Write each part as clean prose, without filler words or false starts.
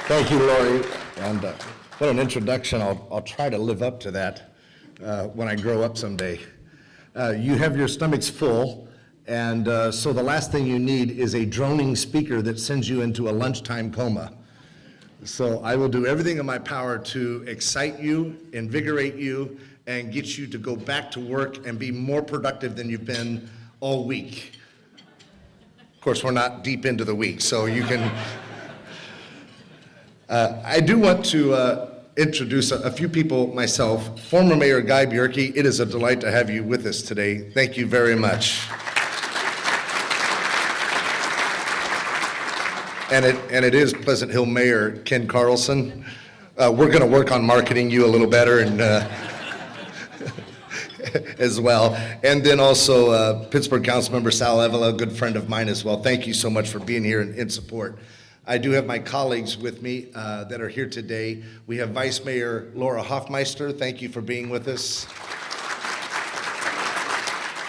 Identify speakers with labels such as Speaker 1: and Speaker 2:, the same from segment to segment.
Speaker 1: Thank you, Lori. And what an introduction. I'll try to live up to that when I grow up someday. You have your stomachs full, and so the last thing you need is a droning speaker that sends you into a lunchtime coma. So I will do everything in my power to excite you, invigorate you, and get you to go back to work and be more productive than you've been all week. Of course, we're not deep into the week, so you can... I do want to introduce a few people myself. Former Mayor Guy Bjerke, it is a delight to have you with us today. Thank you very much. And it is Pleasant Hill Mayor Ken Carlson. We're going to work on marketing you a little better and as well. And then also Pittsburgh Councilmember Sal Evela, a good friend of mine as well. Thank you so much for being here and in support. I do have my colleagues with me that are here today. We have Vice Mayor Laura Hoffmeister. Thank you for being with us.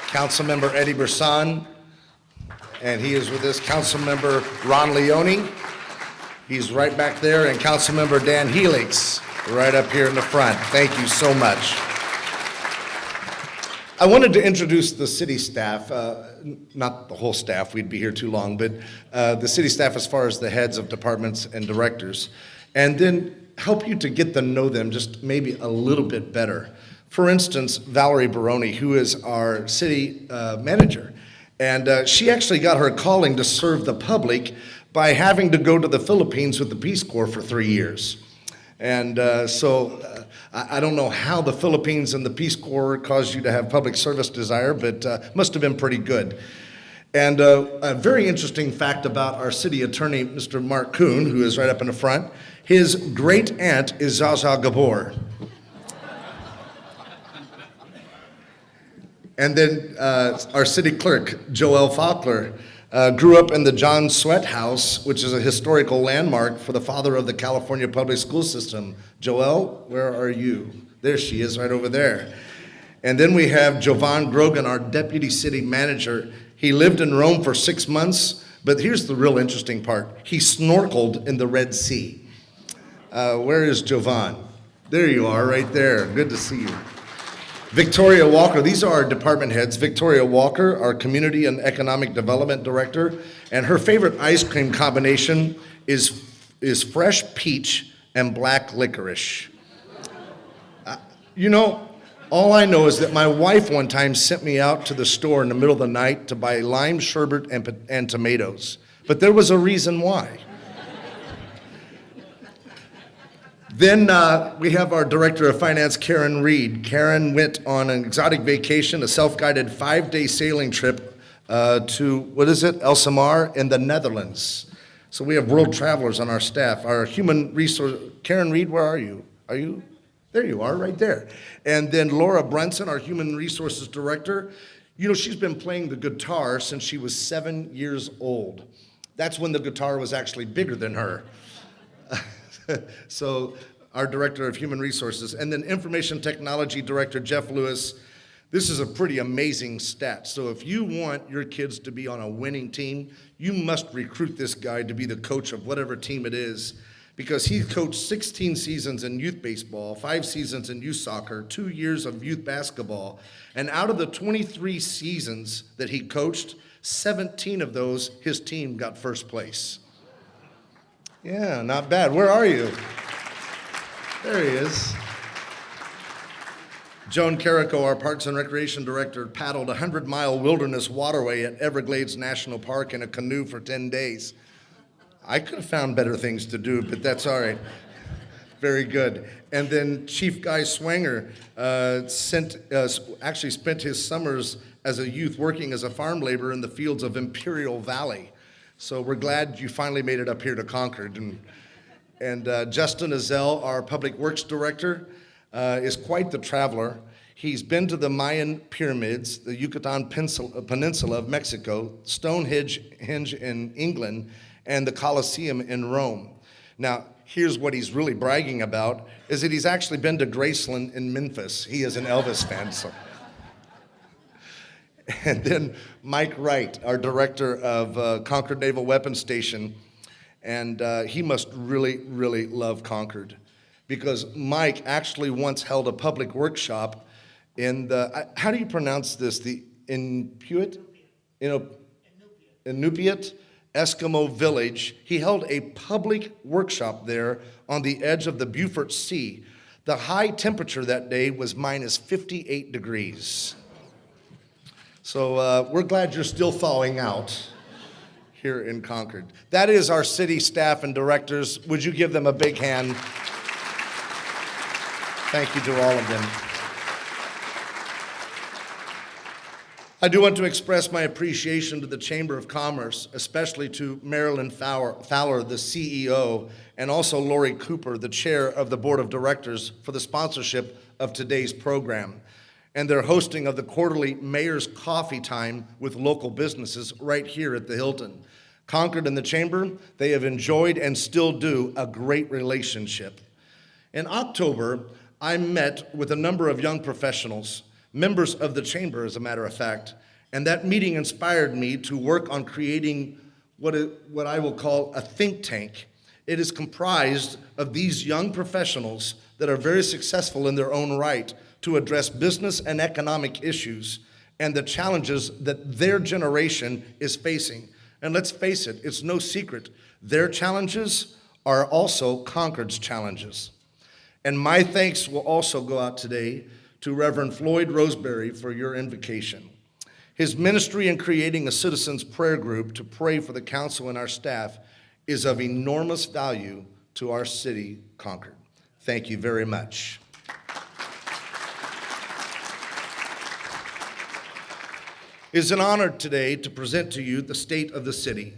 Speaker 1: Councilmember Eddie Brisson, and he is with us. Councilmember Ron Leone, he's right back there, and Councilmember Dan Helix, right up here in the front. Thank you so much. I wanted to introduce the city staff, not the whole staff, we'd be here too long, but the city staff as far as the heads of departments and directors, and then help you to get to know them just maybe a little bit better. For instance, Valerie Baroni, who is our city manager, and she actually got her calling to serve the public by having to go to the Philippines with the Peace Corps for 3 years. And I don't know how the Philippines and the Peace Corps caused you to have public service desire, but must have been pretty good. And a very interesting fact about our city attorney, Mr. Mark Kuhn, who is right up in the front, his great aunt is Zsa Zsa Gabor. And then our city clerk, Joelle Faulkner, grew up in the John Sweat House, which is a historical landmark for the father of the California public school system. Joelle, where are you? There she is, right over there. And then we have Jovan Grogan, our deputy city manager. He lived in Rome for 6 months, but here's the real interesting part. He snorkeled in the Red Sea. Where is Jovan? There you are, right there. Good to see you. Victoria Walker, these are our department heads. Victoria Walker, our Community and Economic Development Director, and her favorite ice cream combination is fresh peach and black licorice. You know, all I know is that my wife one time sent me out to the store in the middle of the night to buy lime sherbet and tomatoes, but there was a reason why. Then we have our Director of Finance, Karen Reed. Karen went on an exotic vacation, a self-guided 5-day sailing trip to, what is it, Elsamar in the Netherlands. So we have world travelers on our staff. Our human resource, Karen Reed, where are you? Are you? There you are, right there. And then Laura Brunson, our Human Resources Director. You know, she's been playing the guitar since she was 7 years old. That's when the guitar was actually bigger than her. So our Director of Human Resources, and then Information Technology Director Jeff Lewis. This is a pretty amazing stat. So if you want your kids to be on a winning team, you must recruit this guy to be the coach of whatever team it is, because he coached 16 seasons in youth baseball, 5 seasons in youth soccer, 2 years of youth basketball, and out of the 23 seasons that he coached, 17 of those, his team got first place. Yeah, not bad. Where are you? There he is. Joan Carrico, our Parks and Recreation Director, paddled a 100-mile wilderness waterway at Everglades National Park in a canoe for 10 days. I could have found better things to do, but that's all right. Very good. And then Chief Guy Swanger actually spent his summers as a youth working as a farm laborer in the fields of Imperial Valley. So we're glad you finally made it up here to Concord. And Justin Azell, our Public Works Director, is quite the traveler. He's been to the Mayan pyramids, the Yucatan Peninsula of Mexico, Stonehenge in England, and the Colosseum in Rome. Now, here's what he's really bragging about, is that he's actually been to Graceland in Memphis. He is an Elvis fan, so. And then Mike Wright, our Director of Concord Naval Weapons Station. And he must really, really love Concord, because Mike actually once held a public workshop in the, how do you pronounce this? The Inupiat? Inupiat Eskimo village. He held a public workshop there on the edge of the Beaufort Sea. The high temperature that day was minus 58 degrees. So we're glad you're still thawing out here in Concord. That is our city staff and directors. Would you give them a big hand? Thank you to all of them. I do want to express my appreciation to the Chamber of Commerce, especially to Marilyn Fowler, the CEO, and also Lori Cooper, the chair of the Board of Directors, for the sponsorship of today's program and their hosting of the quarterly Mayor's Coffee Time with local businesses right here at the Hilton. Concord and the Chamber, they have enjoyed and still do a great relationship. In October, I met with a number of young professionals, members of the Chamber, as a matter of fact, and that meeting inspired me to work on creating what I will call a think tank. It is comprised of these young professionals that are very successful in their own right to address business and economic issues and the challenges that their generation is facing. And let's face it, it's no secret, their challenges are also Concord's challenges. And my thanks will also go out today to Reverend Floyd Roseberry for your invocation. His ministry in creating a citizens' prayer group to pray for the council and our staff is of enormous value to our city, Concord. Thank you very much. It is an honor today to present to you the state of the city,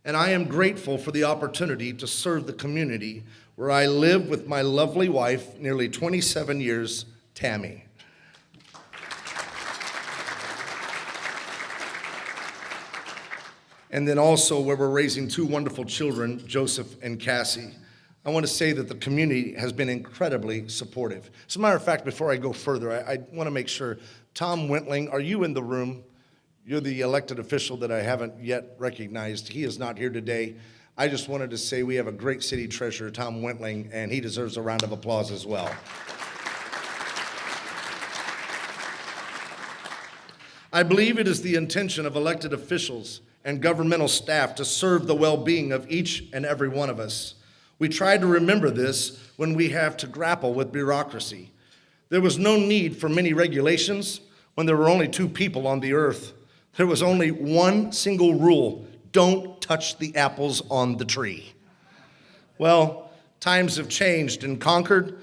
Speaker 1: and I am grateful for the opportunity to serve the community where I live with my lovely wife, nearly 27 years, Tammy. And then also where we're raising two wonderful children, Joseph and Cassie. I want to say that the community has been incredibly supportive. As a matter of fact, before I go further, I want to make sure, Tom Wentling, are you in the room? You're the elected official that I haven't yet recognized. He is not here today. I just wanted to say we have a great city treasurer, Tom Wentling, and he deserves a round of applause as well. I believe it is the intention of elected officials and governmental staff to serve the well-being of each and every one of us. We try to remember this when we have to grapple with bureaucracy. There was no need for many regulations when there were only two people on the earth. There was only one single rule: don't touch the apples on the tree. Well, times have changed in Concord,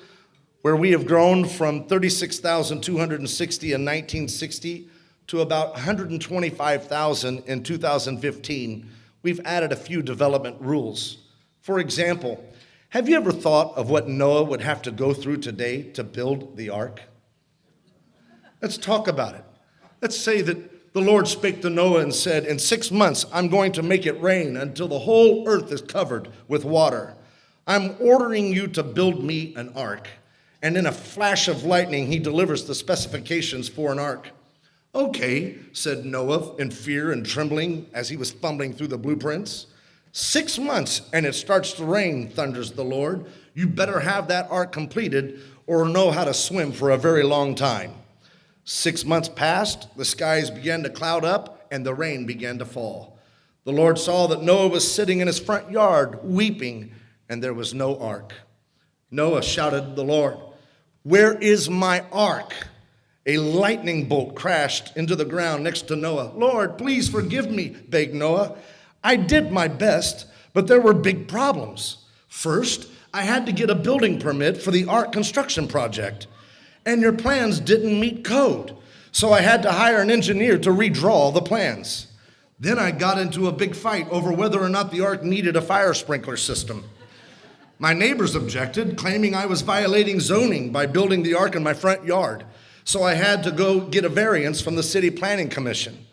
Speaker 1: where we have grown from 36,260 in 1960 to about 125,000 in 2015. We've added a few development rules. For example, have you ever thought of what Noah would have to go through today to build the ark? Let's talk about it. Let's say that the Lord spake to Noah and said, in 6 months, I'm going to make it rain until the whole earth is covered with water. I'm ordering you to build me an ark. And in a flash of lightning, he delivers the specifications for an ark. Okay, said Noah in fear and trembling as he was fumbling through the blueprints. 6 months and it starts to rain, thunders the Lord. You better have that ark completed or know how to swim for a very long time. 6 months passed, the skies began to cloud up, and the rain began to fall. The Lord saw that Noah was sitting in his front yard, weeping, and there was no ark. Noah shouted to the Lord, "Where is my ark?" A lightning bolt crashed into the ground next to Noah. "Lord, please forgive me," begged Noah. "I did my best, but there were big problems. First, I had to get a building permit for the ark construction project, and your plans didn't meet code, so I had to hire an engineer to redraw the plans. Then I got into a big fight over whether or not the ark needed a fire sprinkler system. My neighbors objected, claiming I was violating zoning by building the ark in my front yard, so I had to go get a variance from the City Planning Commission.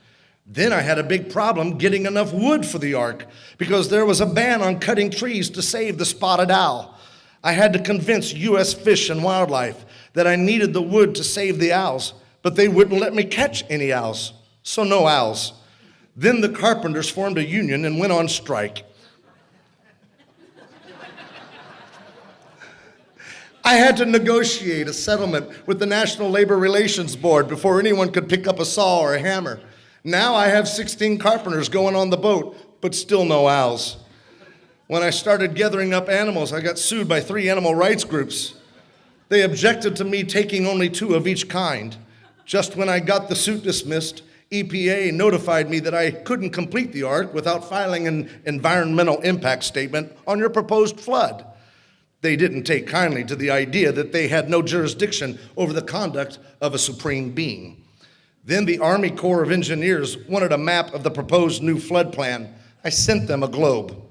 Speaker 1: Then I had a big problem getting enough wood for the ark because there was a ban on cutting trees to save the spotted owl. I had to convince U.S. Fish and Wildlife that I needed the wood to save the owls, but they wouldn't let me catch any owls, so no owls. Then the carpenters formed a union and went on strike. I had to negotiate a settlement with the National Labor Relations Board before anyone could pick up a saw or a hammer. Now I have 16 carpenters going on the boat, but still no owls. When I started gathering up animals, I got sued by 3 animal rights groups. They objected to me taking only 2 of each kind. Just when I got the suit dismissed, EPA notified me that I couldn't complete the arc without filing an environmental impact statement on your proposed flood. They didn't take kindly to the idea that they had no jurisdiction over the conduct of a supreme being. Then the Army Corps of Engineers wanted a map of the proposed new flood plan. I sent them a globe.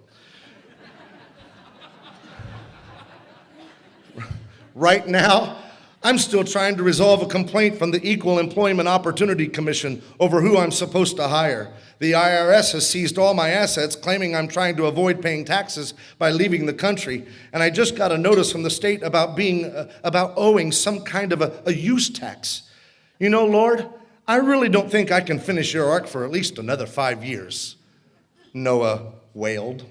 Speaker 1: Right now, I'm still trying to resolve a complaint from the Equal Employment Opportunity Commission over who I'm supposed to hire. The IRS has seized all my assets, claiming I'm trying to avoid paying taxes by leaving the country. And I just got a notice from the state about owing some kind of a use tax. You know, Lord, I really don't think I can finish your ark for at least another 5 years. Noah wailed.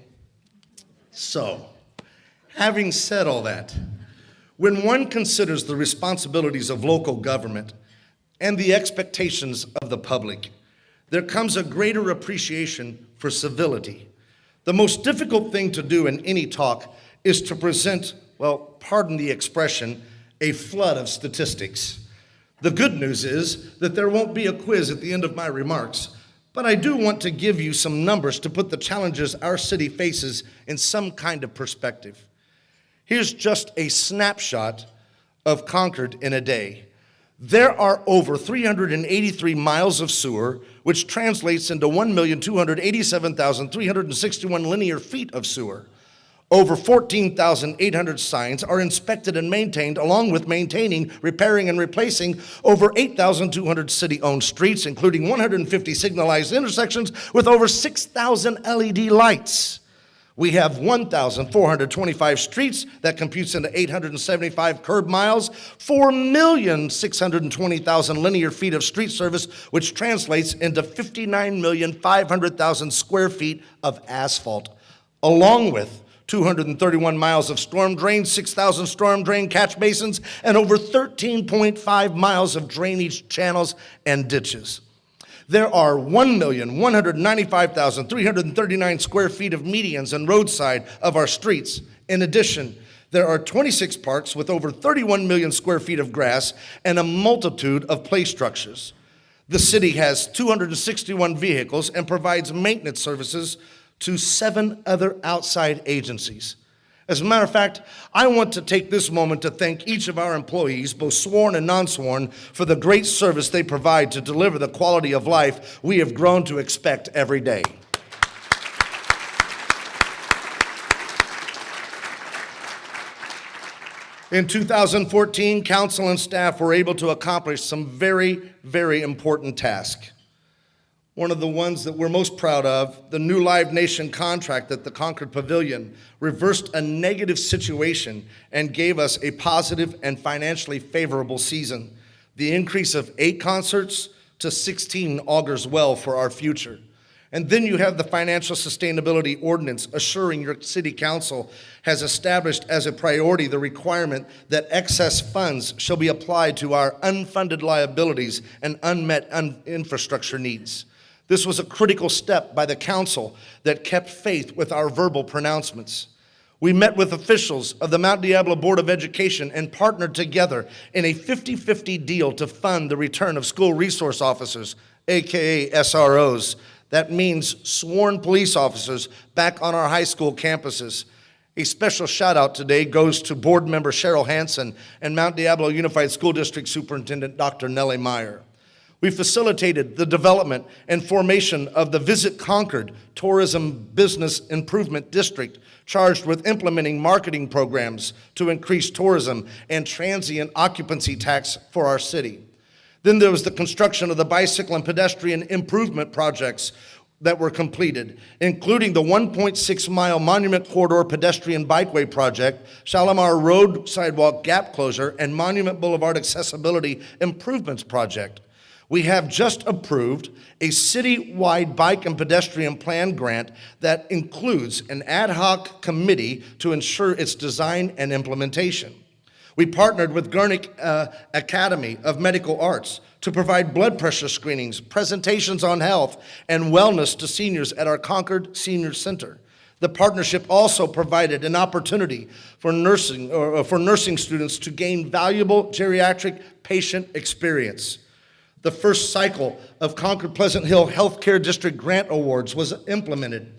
Speaker 1: So, having said all that, when one considers the responsibilities of local government and the expectations of the public, there comes a greater appreciation for civility. The most difficult thing to do in any talk is to present, well, pardon the expression, a flood of statistics. The good news is that there won't be a quiz at the end of my remarks, but I do want to give you some numbers to put the challenges our city faces in some kind of perspective. Here's just a snapshot of Concord in a day. There are over 383 miles of sewer, which translates into 1,287,361 linear feet of sewer. Over 14,800 signs are inspected and maintained, along with maintaining, repairing, and replacing over 8,200 city-owned streets, including 150 signalized intersections with over 6,000 LED lights. We have 1,425 streets that computes into 875 curb miles, 4,620,000 linear feet of street surface, which translates into 59,500,000 square feet of asphalt, along with 231 miles of storm drains, 6,000 storm drain catch basins, and over 13.5 miles of drainage channels and ditches. There are 1,195,339 square feet of medians and roadside of our streets. In addition, there are 26 parks with over 31 million square feet of grass and a multitude of play structures. The city has 261 vehicles and provides maintenance services to 7 other outside agencies. As a matter of fact, I want to take this moment to thank each of our employees, both sworn and non-sworn, for the great service they provide to deliver the quality of life we have grown to expect every day. In 2014, council and staff were able to accomplish some very, very important tasks. One of the ones that we're most proud of, the new Live Nation contract at the Concord Pavilion, reversed a negative situation and gave us a positive and financially favorable season. The increase of 8 concerts to 16 augurs well for our future. And then you have the financial sustainability ordinance assuring your city council has established as a priority the requirement that excess funds shall be applied to our unfunded liabilities and unmet infrastructure needs. This was a critical step by the council that kept faith with our verbal pronouncements. We met with officials of the Mount Diablo Board of Education and partnered together in a 50-50 deal to fund the return of school resource officers, AKA SROs. That means sworn police officers back on our high school campuses. A special shout out today goes to board member Cheryl Hansen and Mount Diablo Unified School District Superintendent Dr. Nellie Meyer. We facilitated the development and formation of the Visit Concord Tourism Business Improvement District, charged with implementing marketing programs to increase tourism and transient occupancy tax for our city. Then there was the construction of the bicycle and pedestrian improvement projects that were completed, including the 1.6-mile Monument Corridor pedestrian bikeway project, Shalimar Road sidewalk gap closure, and Monument Boulevard accessibility improvements project. We have just approved a city-wide bike and pedestrian plan grant that includes an ad hoc committee to ensure its design and implementation. We partnered with Gurnick Academy of Medical Arts to provide blood pressure screenings, presentations on health, and wellness to seniors at our Concord Senior Center. The partnership also provided an opportunity for nursing students to gain valuable geriatric patient experience. The first cycle of Concord Pleasant Hill Healthcare District Grant Awards was implemented.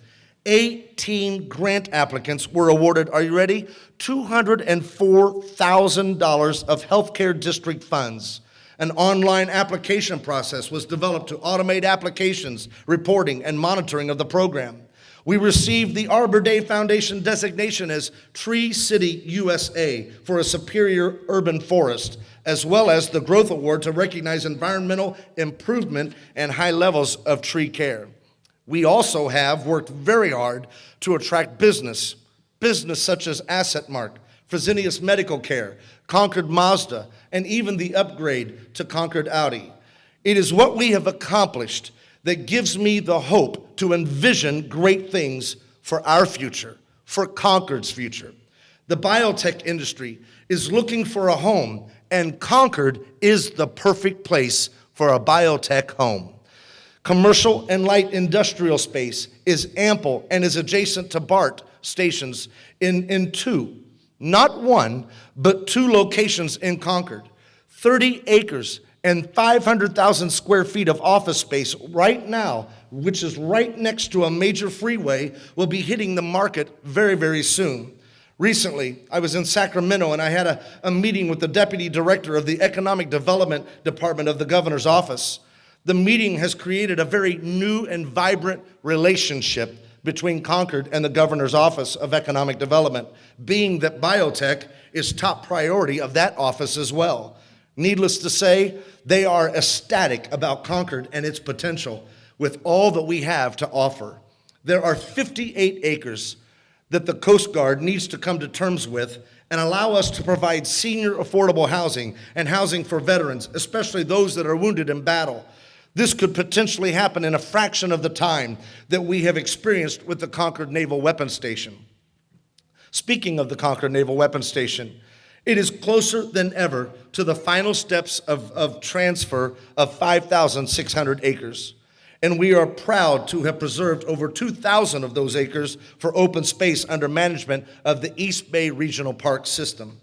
Speaker 1: 18 grant applicants were awarded, are you ready? $204,000 of healthcare district funds. An online application process was developed to automate applications, reporting, and monitoring of the program. We received the Arbor Day Foundation designation as Tree City USA for a superior urban forest, as well as the Growth Award to recognize environmental improvement and high levels of tree care. We also have worked very hard to attract business such as AssetMark, Fresenius Medical Care, Concord Mazda, and even the upgrade to Concord Audi. It is what we have accomplished that gives me the hope to envision great things for our future, for Concord's future. The biotech industry is looking for a home, and Concord is the perfect place for a biotech home. Commercial and light industrial space is ample and is adjacent to BART stations in two, not one, but two locations in Concord. 30 acres and 500,000 square feet of office space right now, which is right next to a major freeway, will be hitting the market very, very soon. Recently, I was in Sacramento and I had a meeting with the Deputy Director of the Economic Development Department of the Governor's Office. The meeting has created a very new and vibrant relationship between Concord and the Governor's Office of Economic Development, being that biotech is top priority of that office as well. Needless to say, they are ecstatic about Concord and its potential with all that we have to offer. There are 58 acres that the Coast Guard needs to come to terms with and allow us to provide senior affordable housing and housing for veterans, especially those that are wounded in battle. This could potentially happen in a fraction of the time that we have experienced with the Concord Naval Weapons Station. Speaking of the Concord Naval Weapons Station, it is closer than ever to the final steps of transfer of 5,600 acres. And we are proud to have preserved over 2,000 of those acres for open space under management of the East Bay Regional Park System.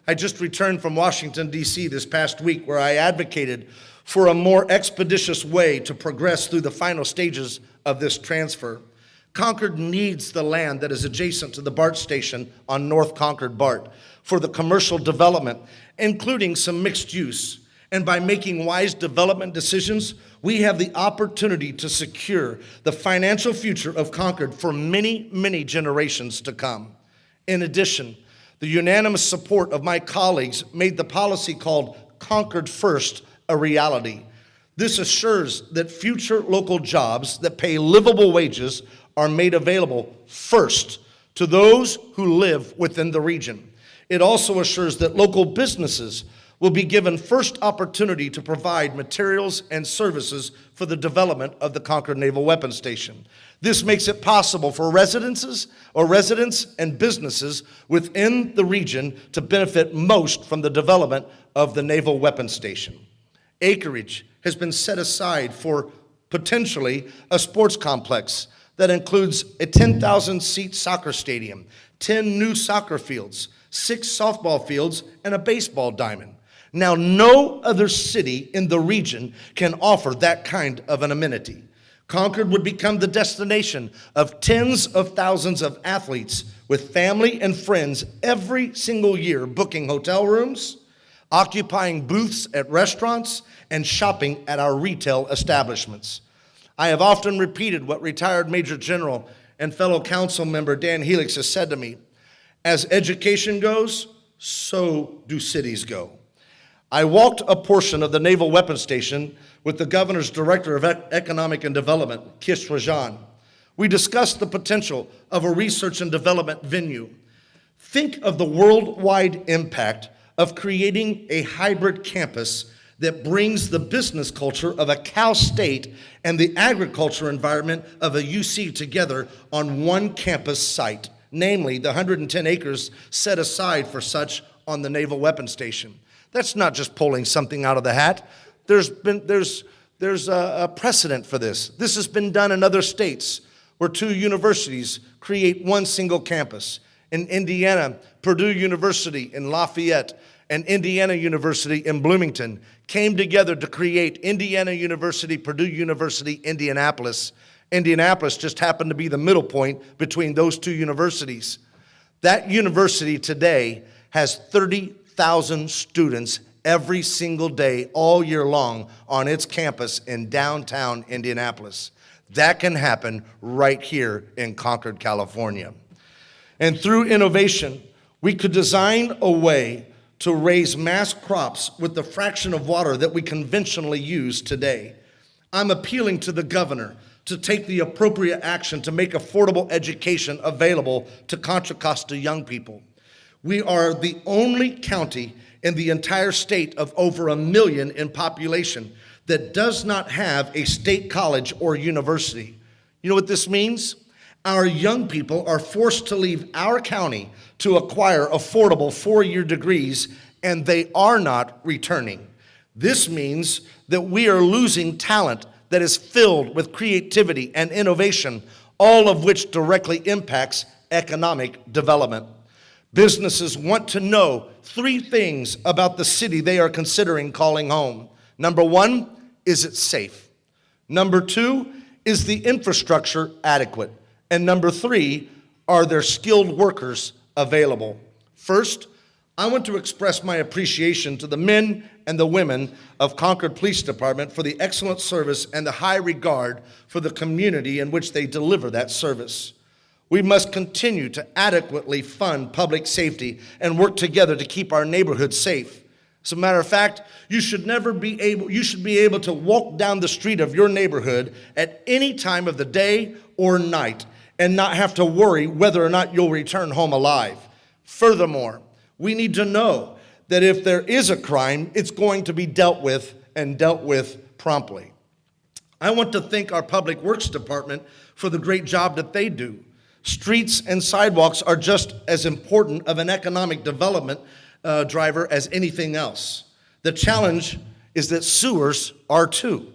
Speaker 1: I just returned from Washington, D.C. this past week, where I advocated for a more expeditious way to progress through the final stages of this transfer. Concord needs the land that is adjacent to the BART station on North Concord BART for the commercial development, including some mixed use. And by making wise development decisions, we have the opportunity to secure the financial future of Concord for many, many generations to come. In addition, the unanimous support of my colleagues made the policy called Concord First a reality. This assures that future local jobs that pay livable wages are made available first to those who live within the region. It also assures that local businesses will be given first opportunity to provide materials and services for the development of the Concord Naval Weapons Station. This makes it possible for residents and businesses within the region to benefit most from the development of the Naval Weapons Station. Acreage has been set aside for potentially a sports complex that includes a 10,000-seat soccer stadium, 10 new soccer fields, 6 softball fields, and a baseball diamond. Now, no other city in the region can offer that kind of an amenity. Concord would become the destination of tens of thousands of athletes with family and friends every single year, booking hotel rooms, occupying booths at restaurants, and shopping at our retail establishments. I have often repeated what retired Major General and fellow council member Dan Helix has said to me: as education goes, so do cities go. I walked a portion of the Naval Weapons Station with the Governor's Director of Economic and Development, Kish Rajan. We discussed the potential of a research and development venue. Think of the worldwide impact of creating a hybrid campus that brings the business culture of a Cal State and the agriculture environment of a UC together on one campus site, namely the 110 acres set aside for such on the Naval Weapons Station. That's not just pulling something out of the hat. There's a precedent for this. This has been done in other states where two universities create one single campus. In Indiana, Purdue University in Lafayette and Indiana University in Bloomington came together to create Indiana University, Purdue University, Indianapolis. Indianapolis just happened to be the middle point between those two universities. That university today has 30,000 students every single day, all year long, on its campus in downtown Indianapolis. That can happen right here in Concord, California. And through innovation, we could design a way to raise mass crops with the fraction of water that we conventionally use today. I'm appealing to the governor to take the appropriate action to make affordable education available to Contra Costa young people. We are the only county in the entire state of over 1 million in population that does not have a state college or university. You know what this means? Our young people are forced to leave our county to acquire affordable 4-year degrees, and they are not returning. This means that we are losing talent that is filled with creativity and innovation, all of which directly impacts economic development. Businesses want to know 3 things about the city they are considering calling home. Number 1, is it safe? Number 2, is the infrastructure adequate? And number 3, are there skilled workers available? First, I want to express my appreciation to the men and the women of Concord Police Department for the excellent service and the high regard for the community in which they deliver that service. We must continue to adequately fund public safety and work together to keep our neighborhoods safe. As a matter of fact, you should be able to walk down the street of your neighborhood at any time of the day or night and not have to worry whether or not you'll return home alive. Furthermore, we need to know that if there is a crime, it's going to be dealt with and dealt with promptly. I want to thank our Public Works Department for the great job that they do. Streets and sidewalks are just as important of an economic development driver as anything else. The challenge is that sewers are too.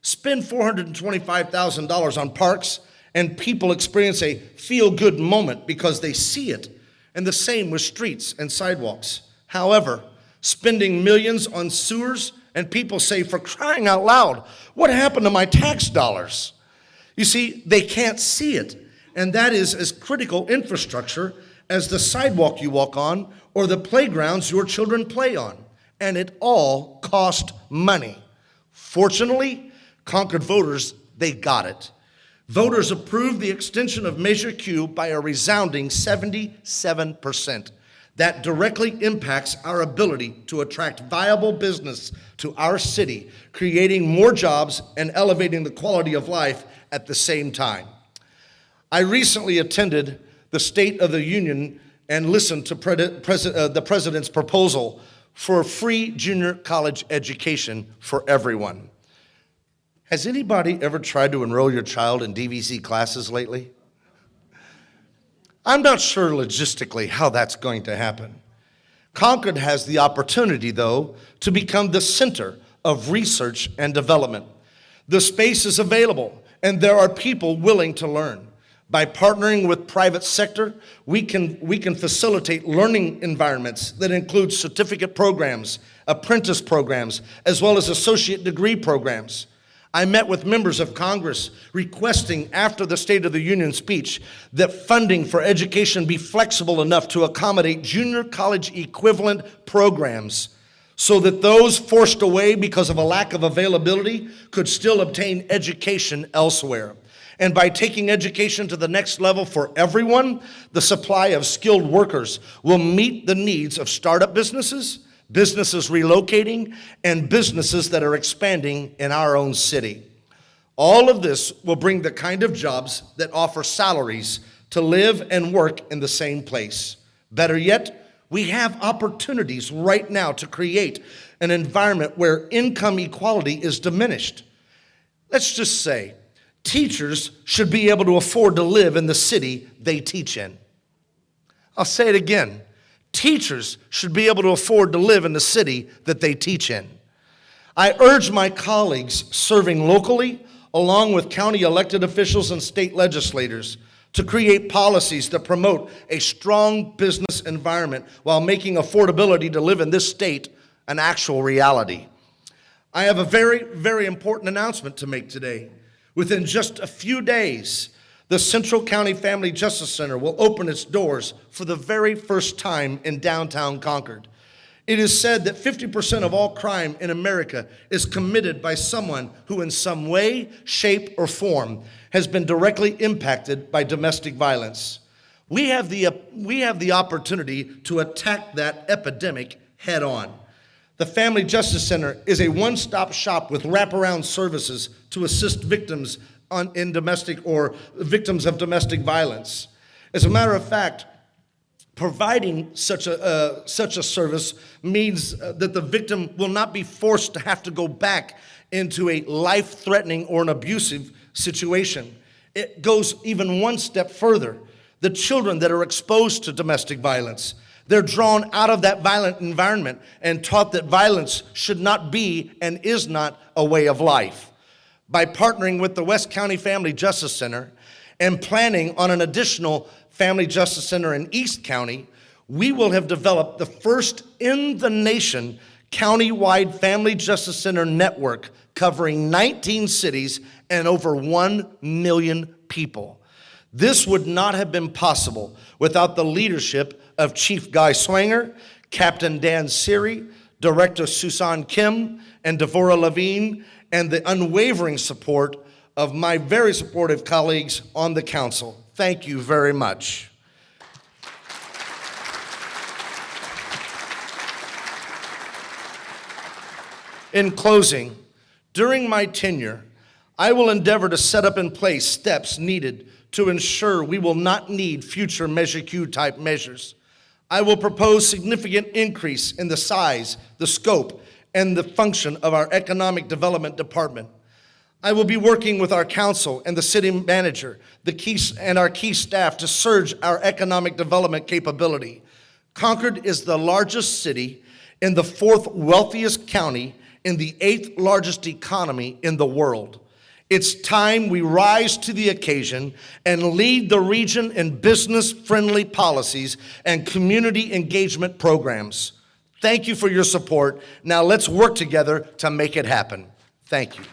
Speaker 1: Spend $425,000 on parks and people experience a feel-good moment because they see it. And the same with streets and sidewalks. However, spending millions on sewers and people say, for crying out loud, what happened to my tax dollars? You see, they can't see it. And that is as critical infrastructure as the sidewalk you walk on or the playgrounds your children play on. And it all cost money. Fortunately, Concord voters, they got it. Voters approved the extension of Measure Q by a resounding 77%. That directly impacts our ability to attract viable business to our city, creating more jobs and elevating the quality of life at the same time. I recently attended the State of the Union and listened to the President's proposal for free junior college education for everyone. Has anybody ever tried to enroll your child in DVC classes lately? I'm not sure logistically how that's going to happen. Concord has the opportunity, though, to become the center of research and development. The space is available, and there are people willing to learn. By partnering with private sector, we can facilitate learning environments that include certificate programs, apprentice programs, as well as associate degree programs. I met with members of Congress requesting after the State of the Union speech that funding for education be flexible enough to accommodate junior college equivalent programs so that those forced away because of a lack of availability could still obtain education elsewhere. And by taking education to the next level for everyone, the supply of skilled workers will meet the needs of startup businesses, businesses relocating, and businesses that are expanding in our own city. All of this will bring the kind of jobs that offer salaries to live and work in the same place. Better yet, we have opportunities right now to create an environment where income equality is diminished. Let's just say, teachers should be able to afford to live in the city they teach in. I'll say it again. Teachers should be able to afford to live in the city that they teach in. I urge my colleagues serving locally, along with county elected officials and state legislators, to create policies that promote a strong business environment while making affordability to live in this state an actual reality. I have a very, very important announcement to make today. Within just a few days, the Central County Family Justice Center will open its doors for the very first time in downtown Concord. It is said that 50% of all crime in America is committed by someone who in some way, shape, or form has been directly impacted by domestic violence. We have the opportunity to attack that epidemic head on. The Family Justice Center is a one-stop shop with wraparound services to assist victims in domestic or victims of domestic violence. As a matter of fact, providing such a service means that the victim will not be forced to have to go back into a life-threatening or an abusive situation. It goes even one step further. The children that are exposed to domestic violence, they're drawn out of that violent environment and taught that violence should not be and is not a way of life. By partnering with the West County Family Justice Center and planning on an additional Family Justice Center in East County, we will have developed the first in the nation county-wide Family Justice Center network covering 19 cities and over 1 million people. This would not have been possible without the leadership of Chief Guy Swanger, Captain Dan Seary, Director Susan Kim, and Devorah Levine, and the unwavering support of my very supportive colleagues on the council. Thank you very much. In closing, during my tenure, I will endeavor to set up in place steps needed to ensure we will not need future Measure Q type measures. I will propose significant increase in the size, the scope, and the function of our Economic Development Department. I will be working with our council and the city manager, and our key staff to surge our economic development capability. Concord is the largest city in the 4th wealthiest county in the 8th largest economy in the world. It's time we rise to the occasion and lead the region in business-friendly policies and community engagement programs. Thank you for your support. Now let's work together to make it happen. Thank you.